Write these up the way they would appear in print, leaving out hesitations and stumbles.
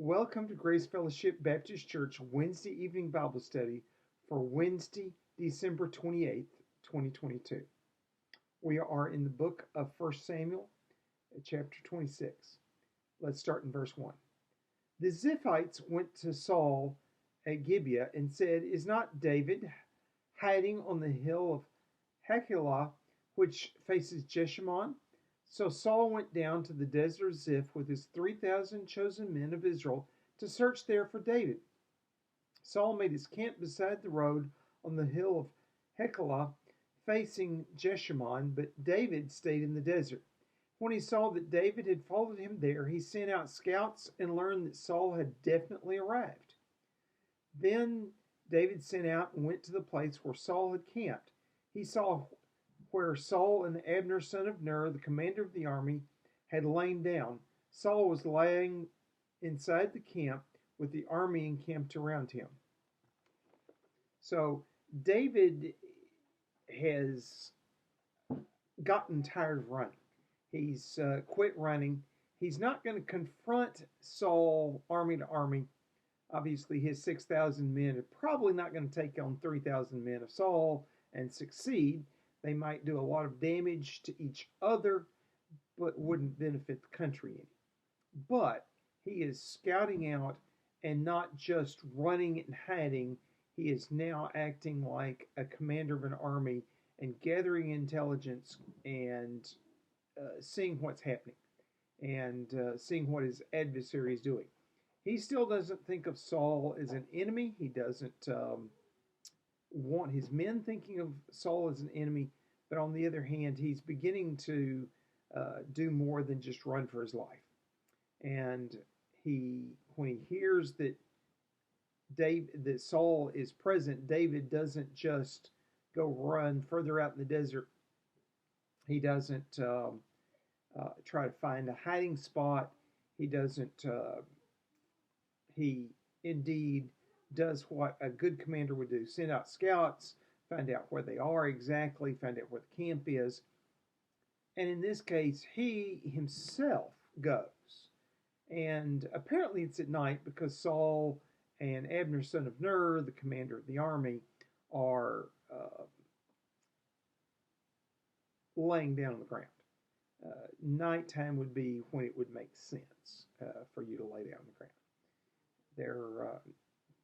Welcome to Grace Fellowship Baptist Church Wednesday evening Bible study for Wednesday, December 28th, 2022. We are in the book of 1 Samuel, chapter 26. Let's start in verse 1. The Ziphites went to Saul at Gibeah and said, "Is not David hiding on the hill of Hachilah, which faces Jeshimon?" So Saul went down to the desert of Ziph with his 3,000 chosen men of Israel to search there for David. Saul made his camp beside the road on the hill of Hachilah, facing Jeshimon, but David stayed in the desert. When he saw that David had followed him there, he sent out scouts and learned that Saul had definitely arrived. Then David sent out and went to the place where Saul had camped. He saw where Saul and Abner, son of Ner, the commander of the army, had lain down. Saul was lying inside the camp with the army encamped around him. So David has gotten tired of running. He's quit running. He's not going to confront Saul army to army. Obviously, his 6,000 men are probably not going to take on 3,000 men of Saul and succeed. They might do a lot of damage to each other, but wouldn't benefit the country any. But he is scouting out and not just running and hiding. He is now acting like a commander of an army and gathering intelligence and seeing what's happening and seeing what his adversary is doing. He still doesn't think of Saul as an enemy. He doesn't want his men thinking of Saul as an enemy, but on the other hand, he's beginning to do more than just run for his life. And when he hears that Saul is present, David doesn't just go run further out in the desert. He doesn't try to find a hiding spot. He doesn't. He indeed does what a good commander would do: send out scouts, find out where they are exactly, find out where the camp is. And in this case, he himself goes. And apparently it's at night because Saul and Abner, son of Ner, the commander of the army, are laying down on the ground. Nighttime would be when it would make sense for you to lay down on the ground.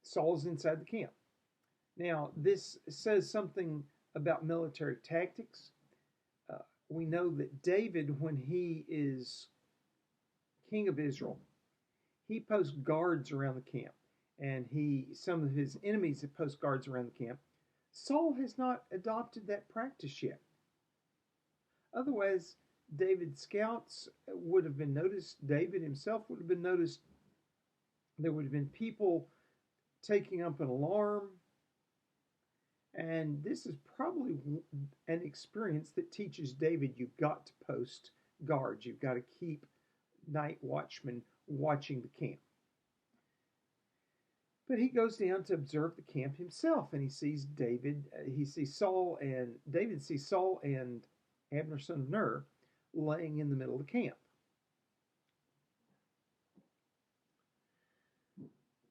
Saul's inside the camp. Now, this says something about military tactics. We know that David, when he is king of Israel, he posts guards around the camp, and some of his enemies have post guards around the camp. Saul has not adopted that practice yet. Otherwise, David's scouts would have been noticed. David himself would have been noticed. There would have been people taking up an alarm. And this is probably an experience that teaches David you've got to post guards. You've got to keep night watchmen watching the camp. But he goes down to observe the camp himself, and he sees David sees Saul and Abner, son of Ner, laying in the middle of the camp.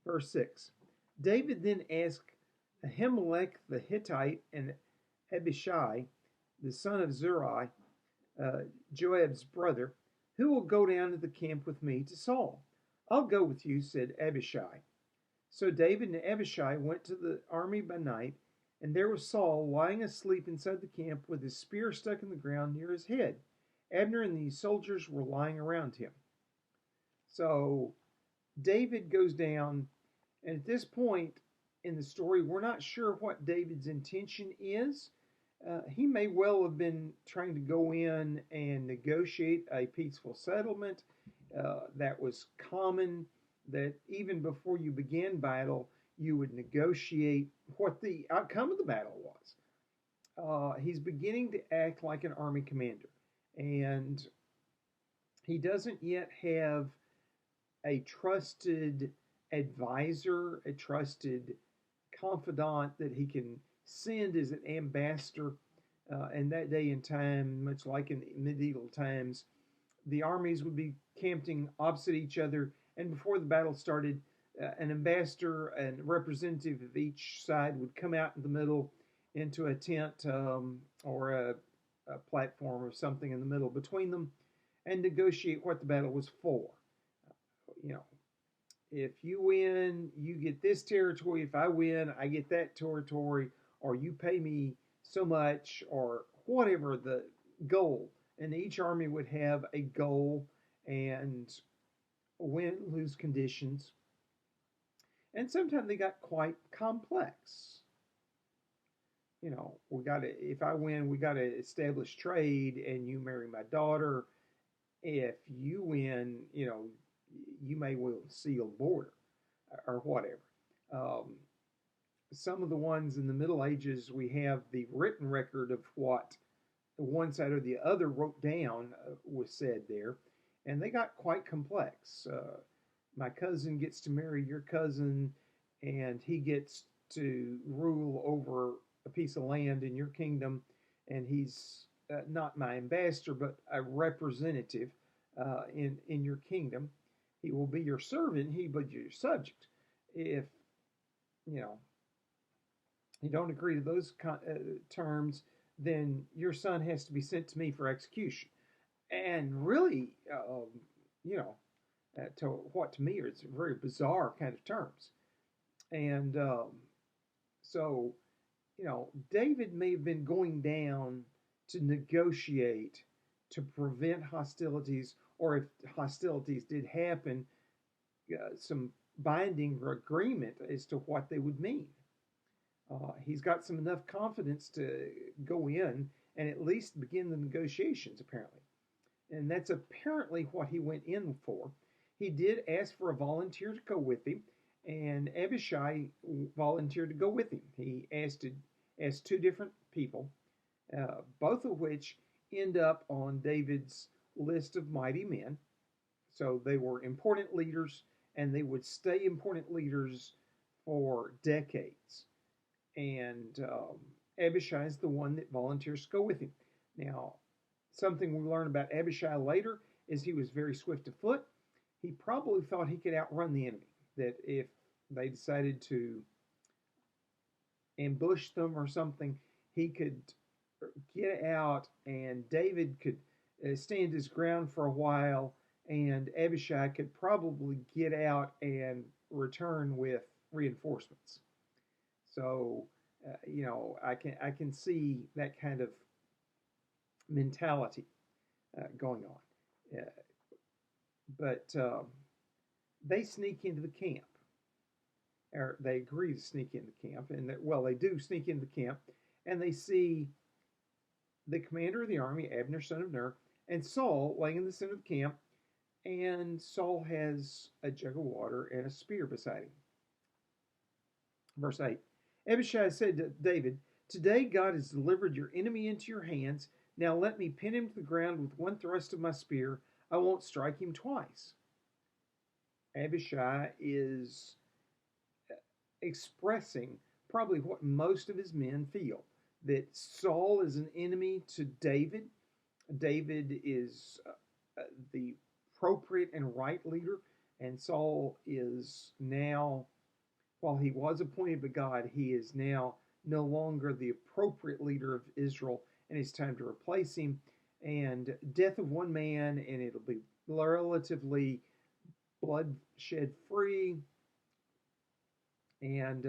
Verse 6. David then asked Ahimelech the Hittite and Abishai, the son of Zeruiah, Joab's brother, "Who will go down to the camp with me to Saul?" "I'll go with you," said Abishai. So David and Abishai went to the army by night, and there was Saul lying asleep inside the camp with his spear stuck in the ground near his head. Abner and the soldiers were lying around him. So David goes down, and at this point in the story, we're not sure what David's intention is. He may well have been trying to go in and negotiate a peaceful settlement. That was common, that even before you began battle, you would negotiate what the outcome of the battle was. He's beginning to act like an army commander, and he doesn't yet have a trusted advisor, a trusted confidant that he can send as an ambassador. In that day and time, much like in medieval times, the armies would be camping opposite each other, And before the battle started, an ambassador and representative of each side would come out in the middle into a tent or a platform or something in the middle between them and negotiate what the battle was for. You know, if you win, you get this territory. If I win, I get that territory, or you pay me so much, or whatever the goal. And each army would have a goal and win lose conditions. And sometimes they got quite complex. You know, we got to, if I win, we got to establish trade and you marry my daughter. If you win, you know, you may well seal the border or whatever. Um, some of the ones in the Middle Ages, we have the written record of what one side or the other wrote down was said there, and they got quite complex. My cousin gets to marry your cousin, and he gets to rule over a piece of land in your kingdom, and he's not my ambassador, but a representative in your kingdom. He will be your servant. He will be your subject. If you know you don't agree to those terms, then your son has to be sent to me for execution. And really, you know, to what to me is very bizarre kind of terms. And so, you know, David may have been going down to negotiate to prevent hostilities, or if hostilities did happen, some binding agreement as to what they would mean. He's got some enough confidence to go in and at least begin the negotiations, apparently. And that's apparently what he went in for. He did ask for a volunteer to go with him, and Abishai volunteered to go with him. He asked two different people, both of which end up on David's list of mighty men. So they were important leaders, and they would stay important leaders for decades. And Abishai is the one that volunteers to go with him. Now, something we learn about Abishai later is he was very swift of foot. He probably thought he could outrun the enemy, that if they decided to ambush them or something, he could get out and David could stand his ground for a while, and Abishai could probably get out and return with reinforcements. So, you know, I can see that kind of mentality going on. But they sneak into the camp, or they agree to sneak into the camp, and well, they do sneak into the camp, and they see the commander of the army, Abner, son of Ner, and Saul laying in the center of the camp, and Saul has a jug of water and a spear beside him. Verse 8. Abishai said to David, "Today God has delivered your enemy into your hands. Now let me pin him to the ground with one thrust of my spear. I won't strike him twice." Abishai is expressing probably what most of his men feel, that Saul is an enemy to David. David is the appropriate and right leader, and Saul is now, while he was appointed by God, he is now no longer the appropriate leader of Israel, and it's time to replace him. And death of one man, and it'll be relatively bloodshed free. And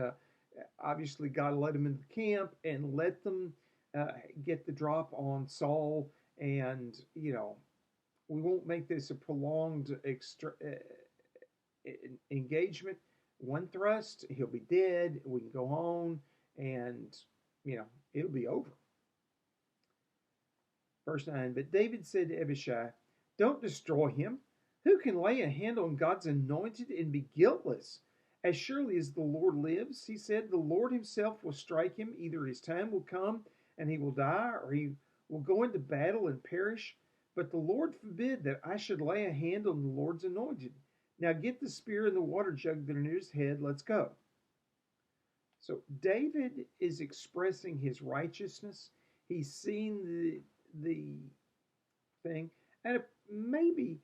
obviously, God led them into the camp and let them get the drop on Saul. And, you know, we won't make this a prolonged engagement. One thrust, he'll be dead. We can go home, and, you know, it'll be over. Verse 9, but David said to Abishai, "Don't destroy him. Who can lay a hand on God's anointed and be guiltless? As surely as the Lord lives," he said, "the Lord himself will strike him. Either his time will come and he will die, or he will go into battle and perish. But the Lord forbid that I should lay a hand on the Lord's anointed. Now get the spear and the water jug that are near his head. Let's go." So David is expressing his righteousness. He's seen the thing, and maybe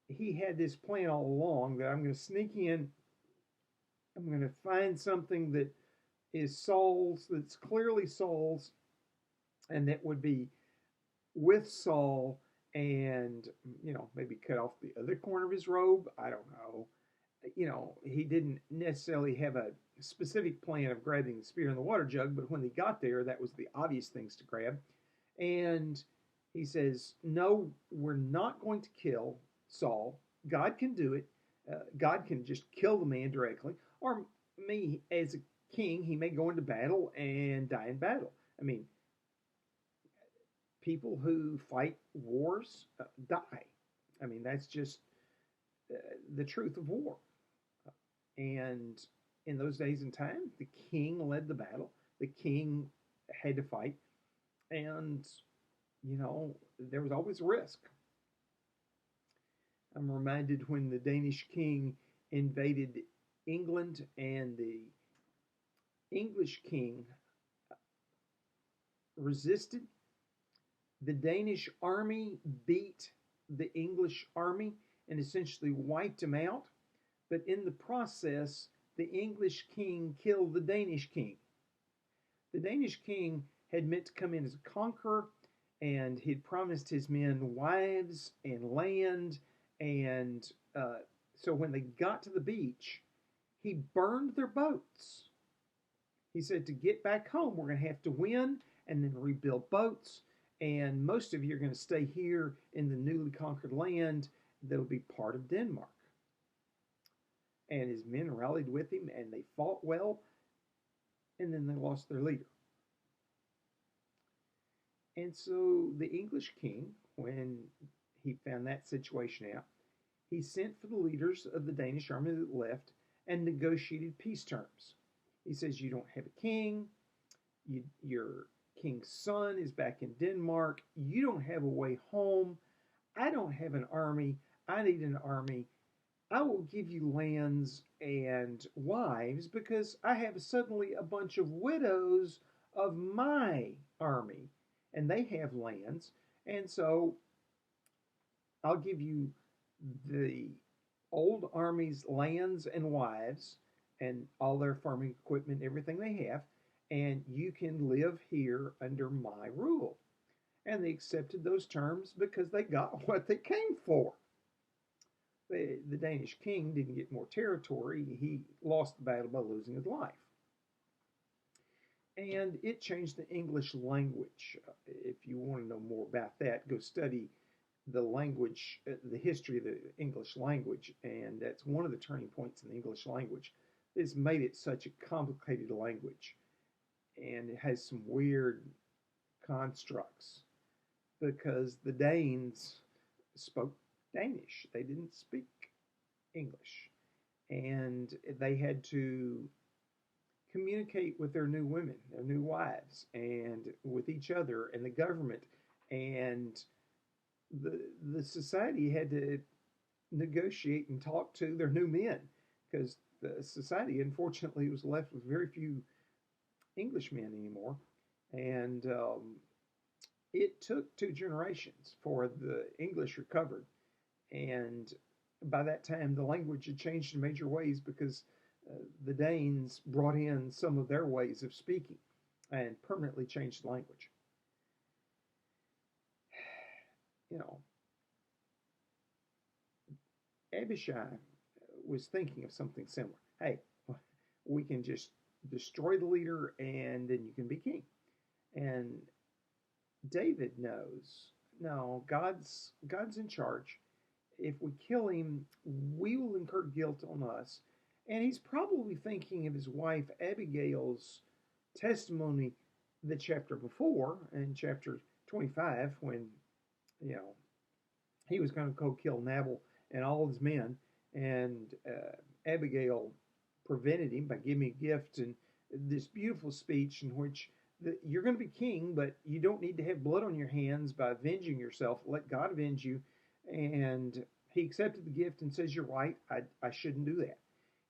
he had this plan all along that I'm going to sneak in, I'm going to find something that is Saul's, that's clearly Saul's, and that would be with Saul, and maybe cut off the other corner of his robe. I don't know. He didn't necessarily have a specific plan of grabbing the spear and the water jug, but when he got there, that was the obvious things to grab. And he says, "No, we're not going to kill Saul. God can do it. God can just kill the man directly. Or me, as a king, he may go into battle and die in battle. I mean, people who fight wars die. I mean, that's just the truth of war. And in those days and time, the king led the battle. The king had to fight, and there was always risk. I'm reminded when the Danish king invaded England, and the English king resisted. The Danish army beat the English army and essentially wiped them out. But in the process, the English king killed the Danish king. The Danish king had meant to come in as a conqueror, and he'd promised his men wives and land. And so when they got to the beach, he burned their boats. He said, to get back home, we're going to have to win and then rebuild boats. And most of you are going to stay here in the newly conquered land that'll be part of Denmark. And his men rallied with him, and they fought well, and then they lost their leader. And so the English king, when he found that situation out, he sent for the leaders of the Danish army that left and negotiated peace terms. He says, you don't have a king, your king's son is back in Denmark, you don't have a way home, I don't have an army, I need an army. I will give you lands and wives because I have suddenly a bunch of widows of my army and they have lands. And so I'll give you the old army's lands and wives and all their farming equipment, everything they have, and you can live here under my rule. And they accepted those terms because they got what they came for. The Danish king didn't get more territory. He lost the battle by losing his life. And it changed the English language. If you want to know more about that, go study the language, the history of the English language. And that's one of the turning points in the English language. It's made it such a complicated language. And it has some weird constructs because the Danes spoke Danish. They didn't speak English. And they had to communicate with their new women, their new wives, and with each other and the government. And the society had to negotiate and talk to their new men because the society, unfortunately, was left with very few Englishmen anymore. And it took 2 generations for the English recovered. And by that time, the language had changed in major ways because the Danes brought in some of their ways of speaking and permanently changed the language. Abishai was thinking of something similar. Hey, we can just destroy the leader and then you can be king. And David knows, no, God's in charge. If we kill him, we will incur guilt on us. And he's probably thinking of his wife Abigail's testimony the chapter before, in chapter 25, when, he was going to go kill Nabal and all his men. And Abigail prevented him by giving a gift and this beautiful speech in which you're going to be king, but you don't need to have blood on your hands by avenging yourself. Let God avenge you. And he accepted the gift and says, you're right, I shouldn't do that.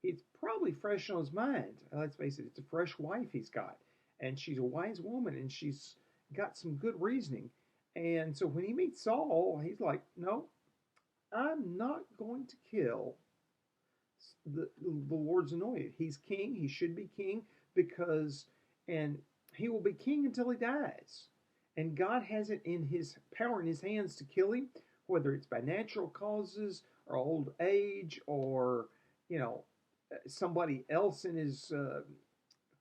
It's probably fresh on his mind. Let's face it, it's a fresh wife he's got. And she's a wise woman, and she's got some good reasoning. And so when he meets Saul, he's like, no, I'm not going to kill the Lord's anointed. He's king. He should be king because, and he will be king until he dies. And God has it in his power in his hands to kill him, whether it's by natural causes or old age or, you know, somebody else in his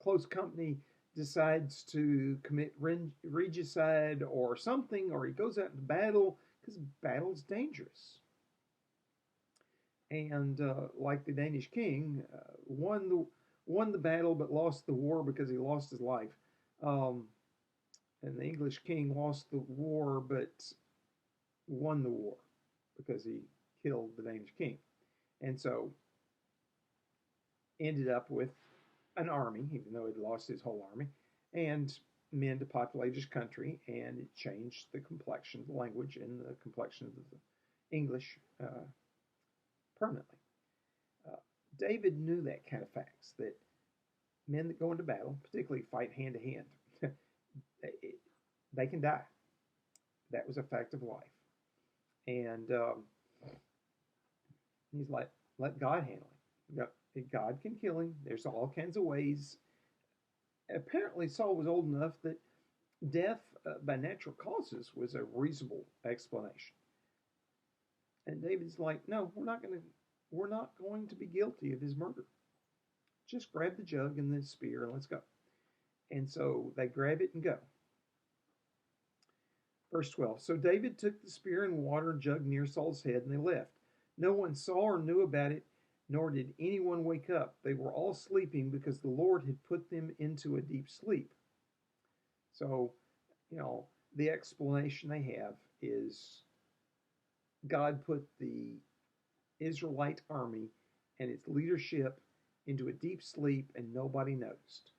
close company decides to commit regicide or something, or he goes out into battle because battle is dangerous. And like the Danish king, won the battle but lost the war because he lost his life. Um, and the English king lost the war but won the war because he killed the Danish king, and so ended up with an army, even though he'd lost his whole army, and men to populate his country, and it changed the complexion of the language and the complexion of the English permanently. Uh, David knew that kind of facts, that men that go into battle, particularly fight hand to hand, they can die. That was a fact of life. And he's like, let God handle him. God can kill him. There's all kinds of ways. Apparently, Saul was old enough that death by natural causes was a reasonable explanation. And David's like, no, we're not going to be guilty of his murder. Just grab the jug and the spear and let's go. And so they grab it and go. Verse 12. So David took the spear and water jug near Saul's head, and they left. No one saw or knew about it, nor did anyone wake up. They were all sleeping because the Lord had put them into a deep sleep. So, the explanation they have is God put the Israelite army and its leadership into a deep sleep, and nobody noticed.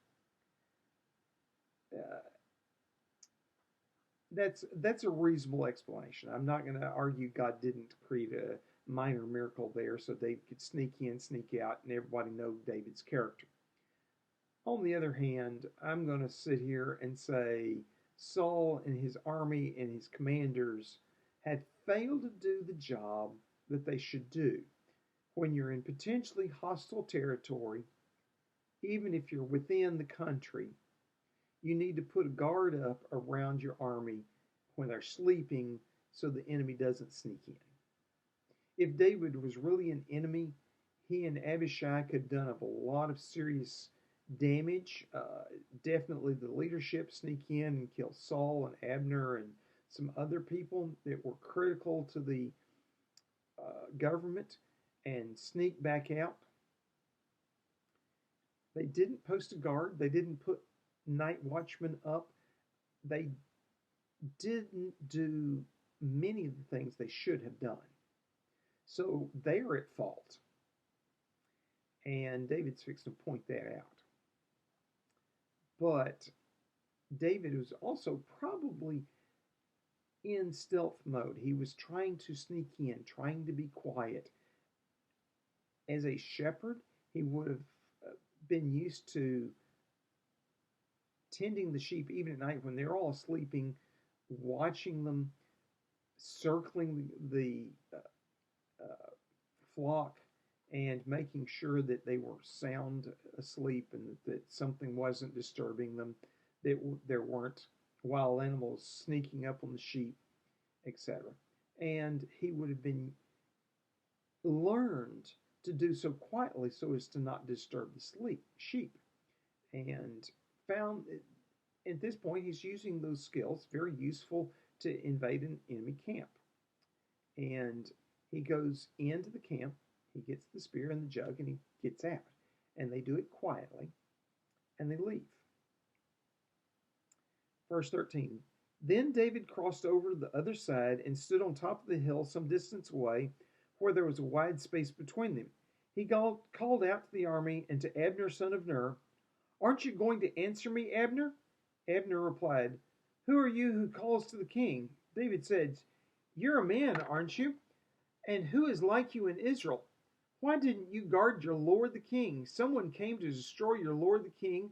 That's a reasonable explanation. I'm not going to argue God didn't create a minor miracle there so David could sneak in, sneak out, and everybody know David's character. On the other hand, I'm going to sit here and say Saul and his army and his commanders had failed to do the job that they should do. When you're in potentially hostile territory, even if you're within the country, you need to put a guard up around your army when they're sleeping so the enemy doesn't sneak in. If David was really an enemy, he and Abishai could have done a lot of serious damage. Definitely the leadership sneak in and kill Saul and Abner and some other people that were critical to the government and sneak back out. They didn't post a guard. They didn't put night watchmen up. They didn't do many of the things they should have done. So they're at fault. And David's fixing to point that out. But David was also probably in stealth mode. He was trying to sneak in, trying to be quiet. As a shepherd, he would have been used to tending the sheep even at night when they're all sleeping, watching them, circling the flock, and making sure that they were sound asleep and that something wasn't disturbing them, that there weren't wild animals sneaking up on the sheep, etc. And he would have been learned to do so quietly so as to not disturb the sheep. And found at this point he's using those skills, very useful to invade an enemy camp. And he goes into the camp, he gets the spear and the jug, and he gets out. And they do it quietly, and they leave. Verse 13. Then David crossed over to the other side and stood on top of the hill some distance away, where there was a wide space between them. He called out to the army and to Abner, son of Ner, "Aren't you going to answer me, Abner?" Abner replied, "Who are you who calls to the king?" David said, "You're a man, aren't you? And who is like you in Israel? Why didn't you guard your lord the king? Someone came to destroy your lord the king.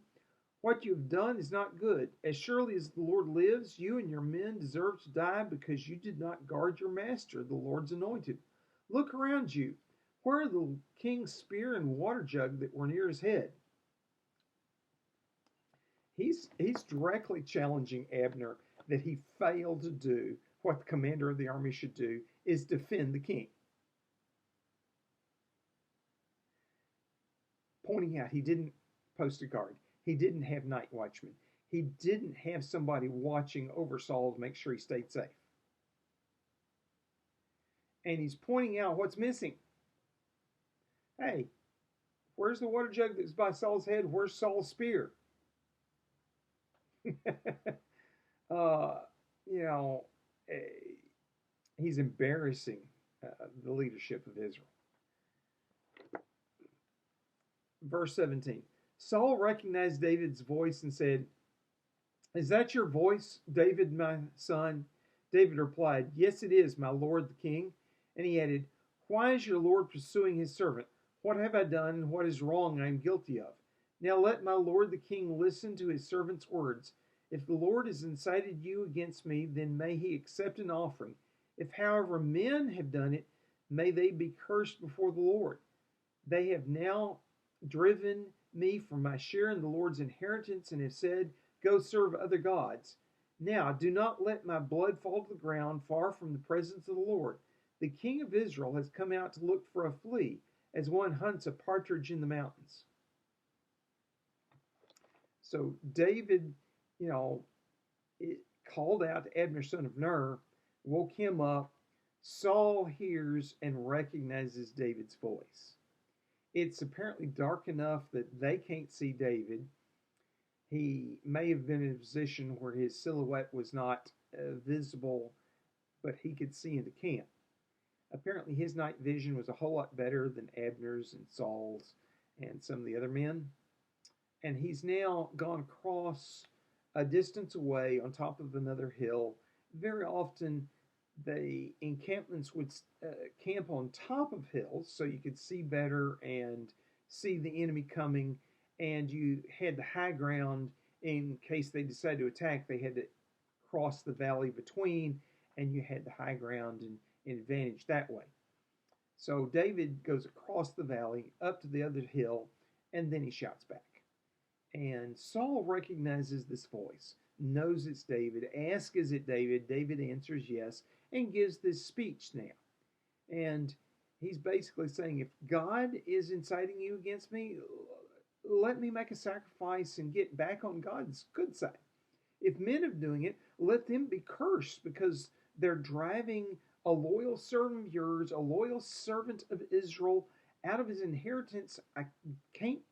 What you have done is not good. As surely as the Lord lives, you and your men deserve to die because you did not guard your master, the Lord's anointed. Look around you. Where are the king's spear and water jug that were near his head? He's directly challenging Abner that he failed to do what the commander of the army should do, is defend the king. Pointing out he didn't post a guard. He didn't have night watchmen. He didn't have somebody watching over Saul to make sure he stayed safe. And he's pointing out what's missing. Hey, where's the water jug that's by Saul's head? Where's Saul's spear? uh, you know, uh, he's embarrassing the leadership of Israel. Verse 17. Saul recognized David's voice and said, "Is that your voice, David, my son?" David replied, "Yes, it is, my lord the king." And he added, "Why is your lord pursuing his servant? What have I done, and what is wrong I am guilty of? Now let my lord the king listen to his servant's words. If the Lord has incited you against me, then may he accept an offering. If, however, men have done it, may they be cursed before the Lord. They have now driven me from my share in the Lord's inheritance and have said, 'Go serve other gods.' Now do not let my blood fall to the ground far from the presence of the Lord. The king of Israel has come out to look for a flea, as one hunts a partridge in the mountains." So David, it called out to Abner, son of Ner, woke him up. Saul hears and recognizes David's voice. It's apparently dark enough that they can't see David. He may have been in a position where his silhouette was not visible, but he could see into camp. Apparently his night vision was a whole lot better than Abner's and Saul's and some of the other men. And he's now gone across a distance away on top of another hill. Very often the encampments would camp on top of hills so you could see better and see the enemy coming, and you had the high ground in case they decided to attack. They had to cross the valley between, and you had the high ground and advantage that way. So David goes across the valley up to the other hill, and then he shouts back. And Saul recognizes this voice, knows it's David, asks, "Is it David?" David answers yes, and gives this speech now. And he's basically saying, if God is inciting you against me, let me make a sacrifice and get back on God's good side. If men are doing it, let them be cursed, because they're driving a loyal servant of yours, a loyal servant of Israel, out of his inheritance. I can't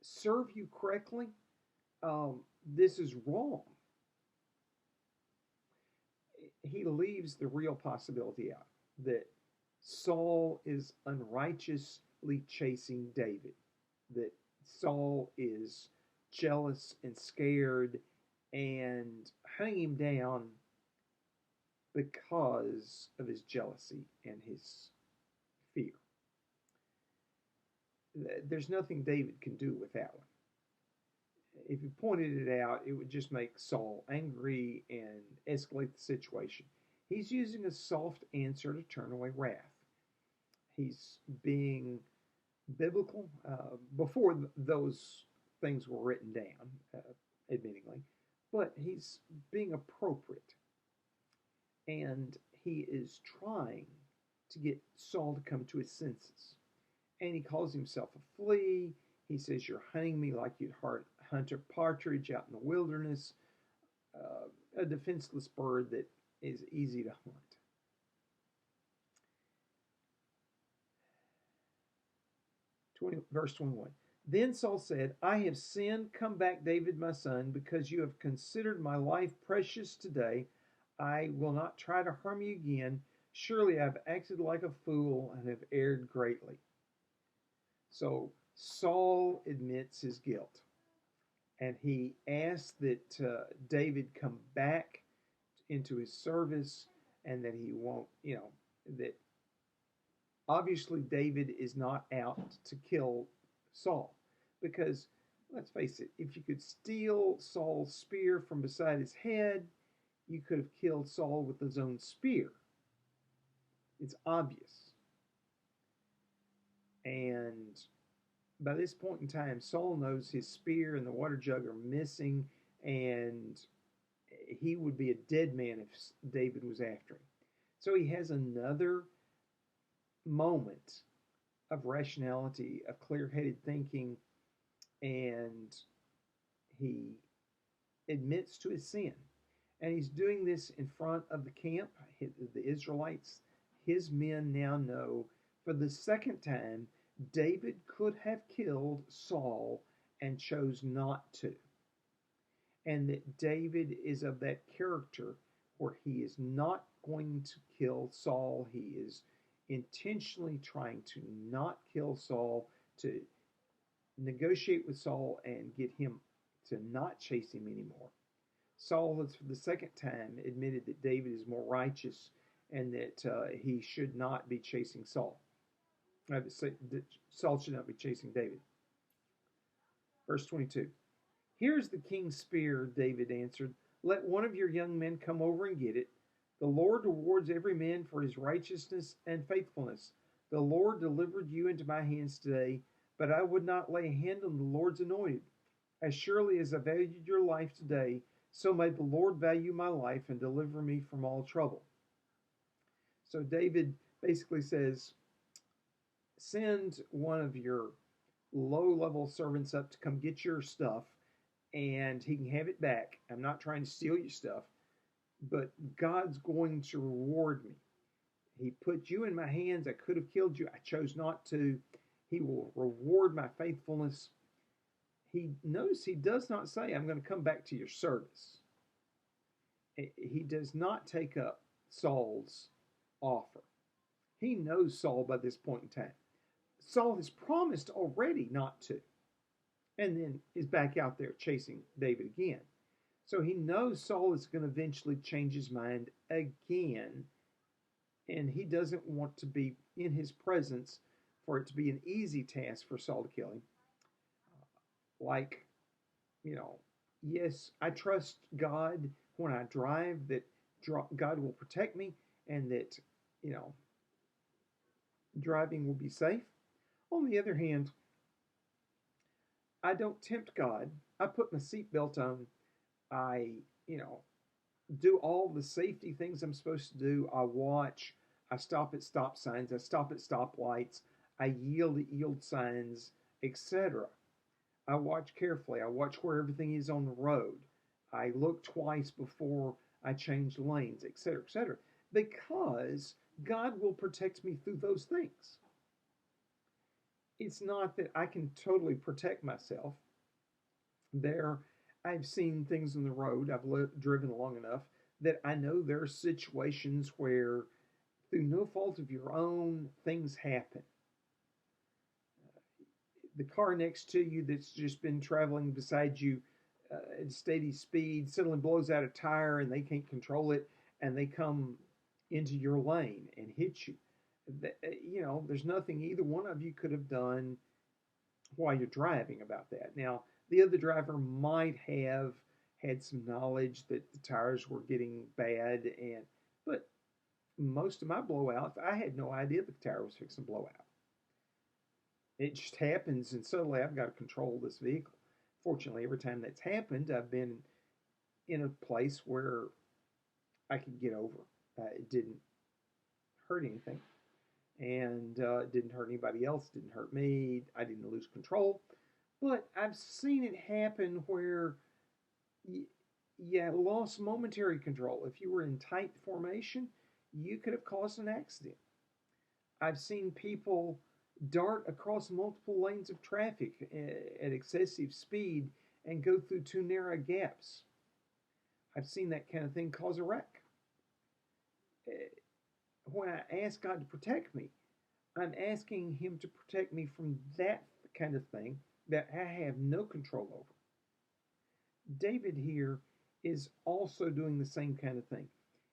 serve you correctly. This is wrong. He leaves the real possibility out that Saul is unrighteously chasing David, that Saul is jealous and scared and hunting him down because of his jealousy and his fear. There's nothing David can do with that one. If he pointed it out, it would just make Saul angry and escalate the situation. He's using a soft answer to turn away wrath. He's being biblical before those things were written down, admittingly, but he's being appropriate. And he is trying to get Saul to come to his senses. And he calls himself a flea. He says, "You're hunting me like you'd hunt a partridge out in the wilderness," a defenseless bird that is easy to hunt. Verse 21. Then Saul said, "I have sinned. Come back, David, my son, because you have considered my life precious today. I will not try to harm you again. Surely I've acted like a fool and have erred greatly." So Saul admits his guilt, and he asks that David come back into his service, and that he won't, that obviously David is not out to kill Saul, because let's face it, if you could steal Saul's spear from beside his head, you could have killed Saul with his own spear. It's obvious. And by this point in time, Saul knows his spear and the water jug are missing, and he would be a dead man if David was after him. So he has another moment of rationality, of clear headed thinking, and he admits to his sin. And he's doing this in front of the camp, the Israelites. His men now know for the second time David could have killed Saul and chose not to. And that David is of that character where he is not going to kill Saul. He is intentionally trying to not kill Saul, to negotiate with Saul and get him to not chase him anymore. Saul has, for the second time, admitted that David is more righteous and that he should not be chasing Saul. Saul should not be chasing David. Verse 22. Here's the king's spear, David answered. Let one of your young men come over and get it. The Lord rewards every man for his righteousness and faithfulness. The Lord delivered you into my hands today, but I would not lay a hand on the Lord's anointed. As surely as I valued your life today, so may the Lord value my life and deliver me from all trouble. So David basically says, send one of your low-level servants up to come get your stuff, and he can have it back. I'm not trying to steal your stuff, but God's going to reward me. He put you in my hands. I could have killed you. I chose not to. He will reward my faithfulness. He does not say, I'm going to come back to your service. He does not take up Saul's offer. He knows Saul by this point in time. Saul has promised already not to, and then is back out there chasing David again. So he knows Saul is going to eventually change his mind again, and he doesn't want to be in his presence for it to be an easy task for Saul to kill him. Like, yes, I trust God when I drive that God will protect me and that, driving will be safe. On the other hand, I don't tempt God. I put my seatbelt on. I, do all the safety things I'm supposed to do. I watch. I stop at stop signs. I stop at stoplights. I yield at yield signs, etc. I watch carefully. I watch where everything is on the road. I look twice before I change lanes, etc., etc. Because God will protect me through those things. It's not that I can totally protect myself. I've seen things on the road. I've driven long enough that I know there are situations where, through no fault of your own, things happen. The car next to you that's just been traveling beside you at steady speed suddenly blows out a tire and they can't control it, and they come into your lane and hit you. There's nothing either one of you could have done while you're driving about that. Now, the other driver might have had some knowledge that the tires were getting bad, but most of my blowouts, I had no idea the tire was fixing to blow out. It just happens, and suddenly I've got to control this vehicle. Fortunately, every time that's happened, I've been in a place where I could get over. It didn't hurt anything, and it didn't hurt anybody else. It didn't hurt me. I didn't lose control. But I've seen it happen where you lost momentary control. If you were in tight formation, you could have caused an accident. I've seen people dart across multiple lanes of traffic at excessive speed and go through too narrow gaps. I've seen that kind of thing cause a wreck. When I ask God to protect me, I'm asking Him to protect me from that kind of thing that I have no control over. David here is also doing the same kind of thing.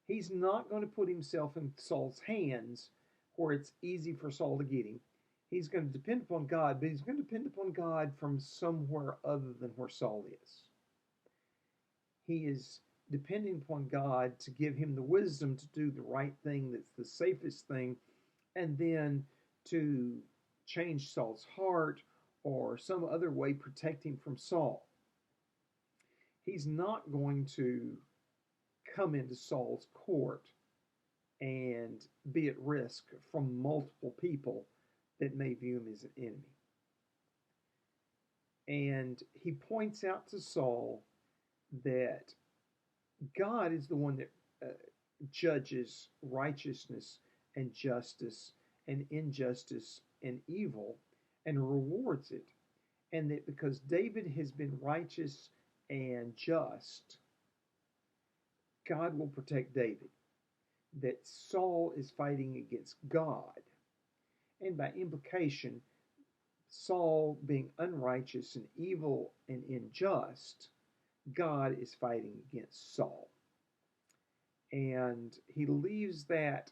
He's not going to put himself in Saul's hands where it's easy for Saul to get him. He's going to depend upon God, but he's going to depend upon God from somewhere other than where Saul is. He is depending upon God to give him the wisdom to do the right thing that's the safest thing, and then to change Saul's heart or some other way protect him from Saul. He's not going to come into Saul's court and be at risk from multiple people that may view him as an enemy. And he points out to Saul that God is the one that judges righteousness and justice and injustice and evil and rewards it. And that because David has been righteous and just, God will protect David. That Saul is fighting against God. And by implication, Saul being unrighteous and evil and unjust, God is fighting against Saul. And he leaves that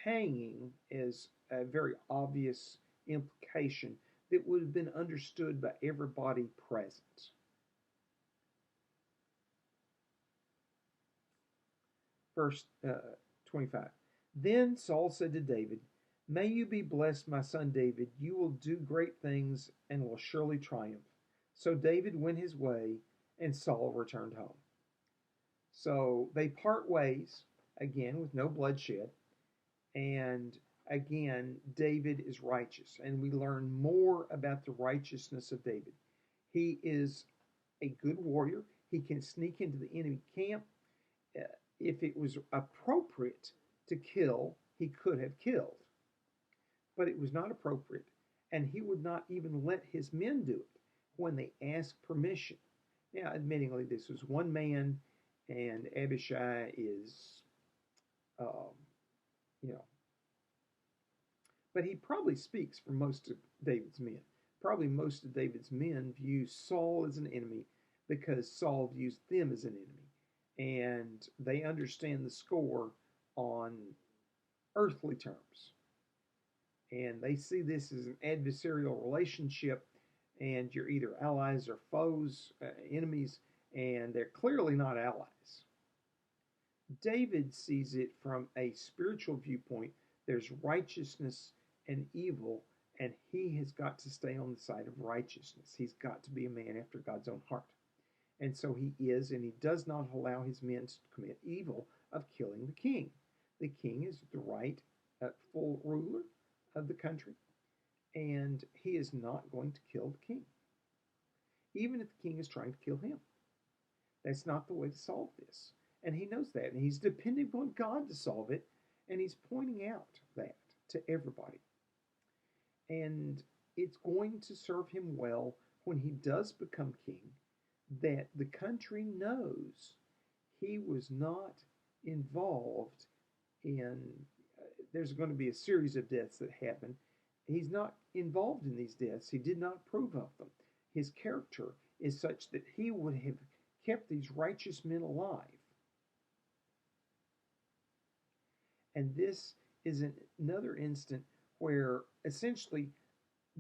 hanging as a very obvious implication that would have been understood by everybody present. Verse 25. Then Saul said to David, "May you be blessed, my son David. You will do great things and will surely triumph." So David went his way, and Saul returned home. So they part ways, again, with no bloodshed. And again, David is righteous. And we learn more about the righteousness of David. He is a good warrior. He can sneak into the enemy camp. If it was appropriate to kill, he could have killed. But it was not appropriate. And he would not even let his men do it when they asked permission. Now, admittingly, this was one man, and Abishai is, you know, but he probably speaks for most of David's men. Probably most of David's men view Saul as an enemy because Saul views them as an enemy. And they understand the score on earthly terms. And they see this as an adversarial relationship, and you're either allies or foes, enemies, and they're clearly not allies. David sees it from a spiritual viewpoint. There's righteousness and evil, and he has got to stay on the side of righteousness. He's got to be a man after God's own heart. And so he is, and he does not allow his men to commit evil of killing the king. The king is the rightful ruler of the country, and he is not going to kill the king, even if the king is trying to kill him. That's not the way to solve this. And he knows that, and he's depending upon God to solve it, and he's pointing out that to everybody. And it's going to serve him well when he does become king, that the country knows he was not involved in, there's going to be a series of deaths that happen. He's not involved in these deaths. He did not approve of them. His character is such that he would have kept these righteous men alive. And this is another instant where essentially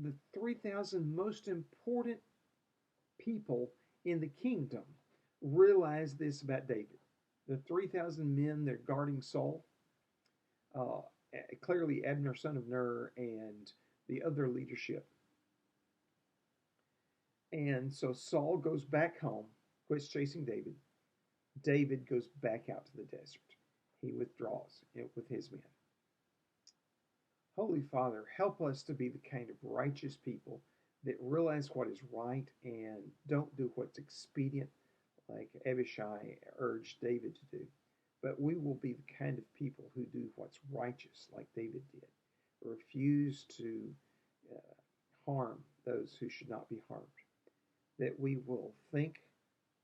the 3,000 most important people in the kingdom realize this about David. The 3,000 men that are guarding Saul, clearly Abner, son of Ner, and the other leadership. And so Saul goes back home, quits chasing David. David goes back out to the desert. He withdraws with his men. Holy Father, help us to be the kind of righteous people that realize what is right and don't do what's expedient, like Abishai urged David to do. But we will be the kind of people who do what's righteous, like David did. Refuse to harm those who should not be harmed. That we will think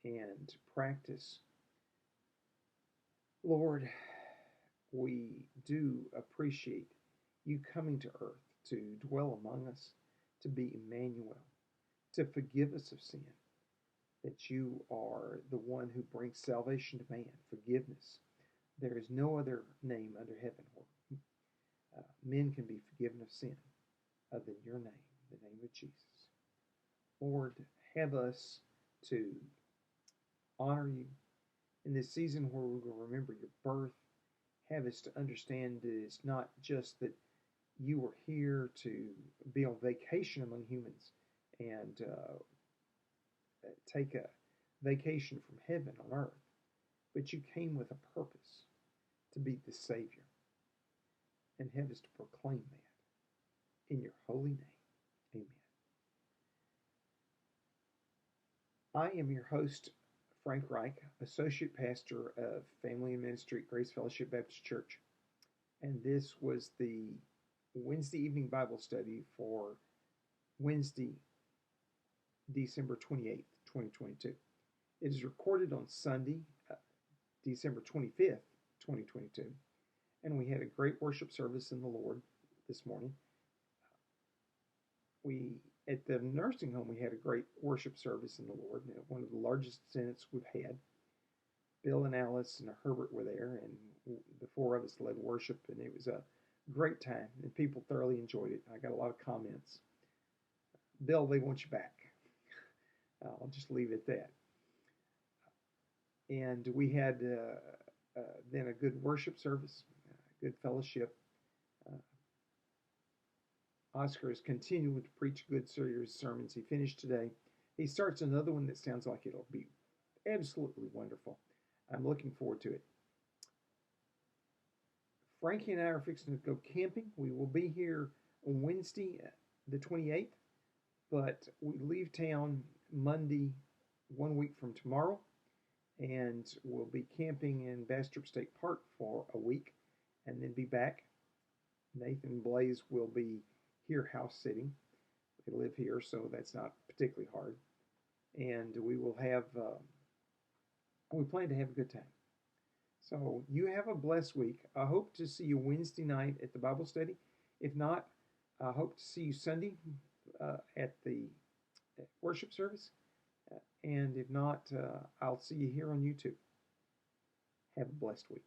and practice. Lord, we do appreciate you coming to earth to dwell among us, to be Emmanuel, to forgive us of sin, that you are the one who brings salvation to man, forgiveness. There is no other name under heaven where men can be forgiven of sin other than your name, the name of Jesus. Lord, have us to honor you in this season where we will remember your birth. Have us to understand that it's not just that you were here to be on vacation among humans and take a vacation from heaven on earth, but you came with a purpose to be the Savior and have us to proclaim that in your holy name. Amen. I am your host, Frank Reich, Associate Pastor of Family and Ministry at Grace Fellowship Baptist Church. And this was the Wednesday evening Bible study for Wednesday, December 28th, 2022. It is recorded on Sunday, December 25th, 2022. And we had a great worship service in the Lord this morning. At the nursing home, we had a great worship service in the Lord, one of the largest attendance we've had. Bill and Alice and Herbert were there, and the four of us led worship, and it was a great time, and people thoroughly enjoyed it. I got a lot of comments. Bill, they want you back. I'll just leave it at that. And we had then a good worship service, good fellowship. Oscar is continuing to preach good, serious sermons. He finished today. He starts another one that sounds like it'll be absolutely wonderful. I'm looking forward to it. Frankie and I are fixing to go camping. We will be here on Wednesday, the 28th, but we leave town Monday, 1 week from tomorrow, and we'll be camping in Bastrop State Park for a week and then be back. Nathan and Blaze will be here house sitting. They live here, so that's not particularly hard. And we will have, we plan to have a good time. So you have a blessed week. I hope to see you Wednesday night at the Bible study. If not, I hope to see you Sunday at the worship service. And if not, I'll see you here on YouTube. Have a blessed week.